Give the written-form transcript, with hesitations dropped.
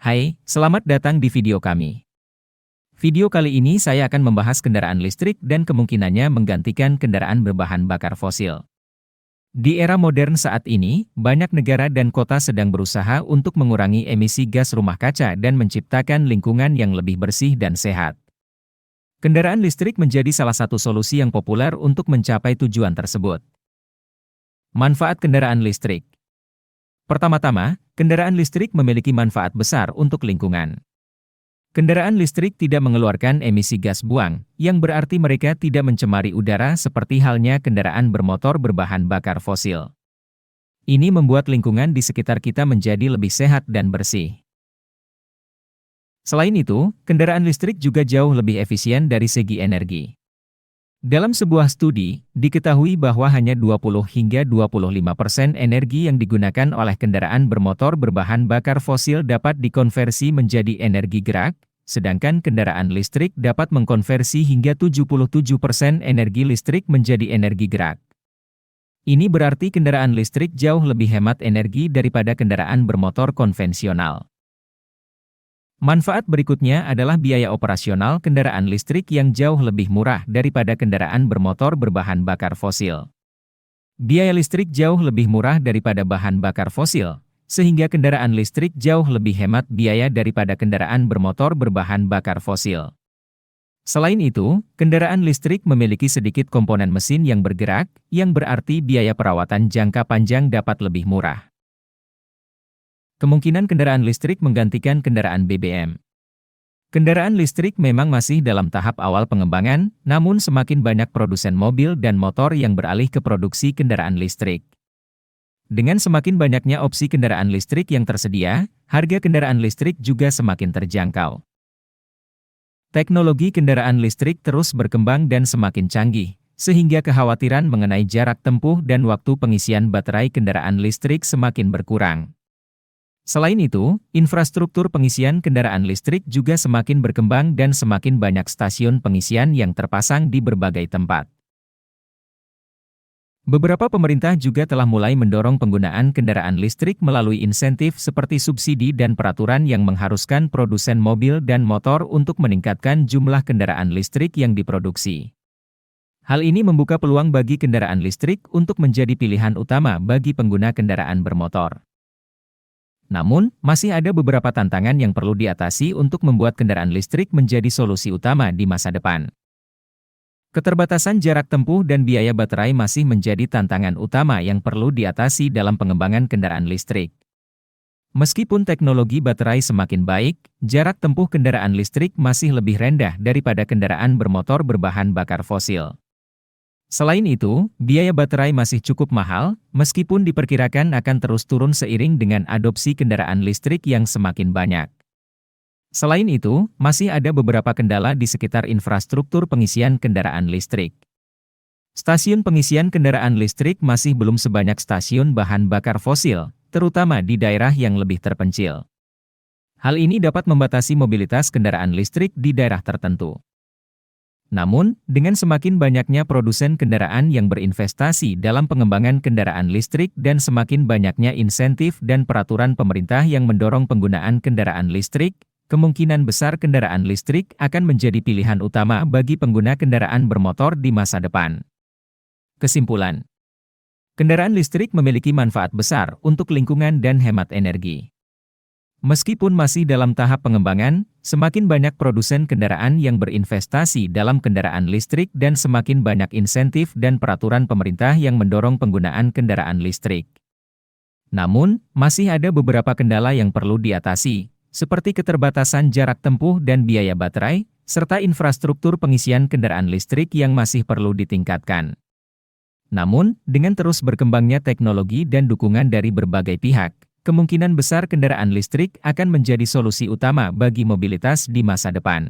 Hai, selamat datang di video kami. Video kali ini saya akan membahas kendaraan listrik dan kemungkinannya menggantikan kendaraan berbahan bakar fosil. Di era modern saat ini, banyak negara dan kota sedang berusaha untuk mengurangi emisi gas rumah kaca dan menciptakan lingkungan yang lebih bersih dan sehat. Kendaraan listrik menjadi salah satu solusi yang populer untuk mencapai tujuan tersebut. Manfaat kendaraan listrik. Pertama-tama, kendaraan listrik memiliki manfaat besar untuk lingkungan. Kendaraan listrik tidak mengeluarkan emisi gas buang, yang berarti mereka tidak mencemari udara seperti halnya kendaraan bermotor berbahan bakar fosil. Ini membuat lingkungan di sekitar kita menjadi lebih sehat dan bersih. Selain itu, kendaraan listrik juga jauh lebih efisien dari segi energi. Dalam sebuah studi, diketahui bahwa hanya 20 hingga 25% energi yang digunakan oleh kendaraan bermotor berbahan bakar fosil dapat dikonversi menjadi energi gerak, sedangkan kendaraan listrik dapat mengkonversi hingga 77% energi listrik menjadi energi gerak. Ini berarti kendaraan listrik jauh lebih hemat energi daripada kendaraan bermotor konvensional. Manfaat berikutnya adalah biaya operasional kendaraan listrik yang jauh lebih murah daripada kendaraan bermotor berbahan bakar fosil. Biaya listrik jauh lebih murah daripada bahan bakar fosil, sehingga kendaraan listrik jauh lebih hemat biaya daripada kendaraan bermotor berbahan bakar fosil. Selain itu, kendaraan listrik memiliki sedikit komponen mesin yang bergerak, yang berarti biaya perawatan jangka panjang dapat lebih murah. Kemungkinan kendaraan listrik menggantikan kendaraan BBM. Kendaraan listrik memang masih dalam tahap awal pengembangan, namun semakin banyak produsen mobil dan motor yang beralih ke produksi kendaraan listrik. Dengan semakin banyaknya opsi kendaraan listrik yang tersedia, harga kendaraan listrik juga semakin terjangkau. Teknologi kendaraan listrik terus berkembang dan semakin canggih, sehingga kekhawatiran mengenai jarak tempuh dan waktu pengisian baterai kendaraan listrik semakin berkurang. Selain itu, infrastruktur pengisian kendaraan listrik juga semakin berkembang dan semakin banyak stasiun pengisian yang terpasang di berbagai tempat. Beberapa pemerintah juga telah mulai mendorong penggunaan kendaraan listrik melalui insentif seperti subsidi dan peraturan yang mengharuskan produsen mobil dan motor untuk meningkatkan jumlah kendaraan listrik yang diproduksi. Hal ini membuka peluang bagi kendaraan listrik untuk menjadi pilihan utama bagi pengguna kendaraan bermotor. Namun, masih ada beberapa tantangan yang perlu diatasi untuk membuat kendaraan listrik menjadi solusi utama di masa depan. Keterbatasan jarak tempuh dan biaya baterai masih menjadi tantangan utama yang perlu diatasi dalam pengembangan kendaraan listrik. Meskipun teknologi baterai semakin baik, jarak tempuh kendaraan listrik masih lebih rendah daripada kendaraan bermotor berbahan bakar fosil. Selain itu, biaya baterai masih cukup mahal, meskipun diperkirakan akan terus turun seiring dengan adopsi kendaraan listrik yang semakin banyak. Selain itu, masih ada beberapa kendala di sekitar infrastruktur pengisian kendaraan listrik. Stasiun pengisian kendaraan listrik masih belum sebanyak stasiun bahan bakar fosil, terutama di daerah yang lebih terpencil. Hal ini dapat membatasi mobilitas kendaraan listrik di daerah tertentu. Namun, dengan semakin banyaknya produsen kendaraan yang berinvestasi dalam pengembangan kendaraan listrik dan semakin banyaknya insentif dan peraturan pemerintah yang mendorong penggunaan kendaraan listrik, kemungkinan besar kendaraan listrik akan menjadi pilihan utama bagi pengguna kendaraan bermotor di masa depan. Kesimpulan: kendaraan listrik memiliki manfaat besar untuk lingkungan dan hemat energi. Meskipun masih dalam tahap pengembangan, semakin banyak produsen kendaraan yang berinvestasi dalam kendaraan listrik dan semakin banyak insentif dan peraturan pemerintah yang mendorong penggunaan kendaraan listrik. Namun, masih ada beberapa kendala yang perlu diatasi, seperti keterbatasan jarak tempuh dan biaya baterai, serta infrastruktur pengisian kendaraan listrik yang masih perlu ditingkatkan. Namun, dengan terus berkembangnya teknologi dan dukungan dari berbagai pihak, kemungkinan besar kendaraan listrik akan menjadi solusi utama bagi mobilitas di masa depan.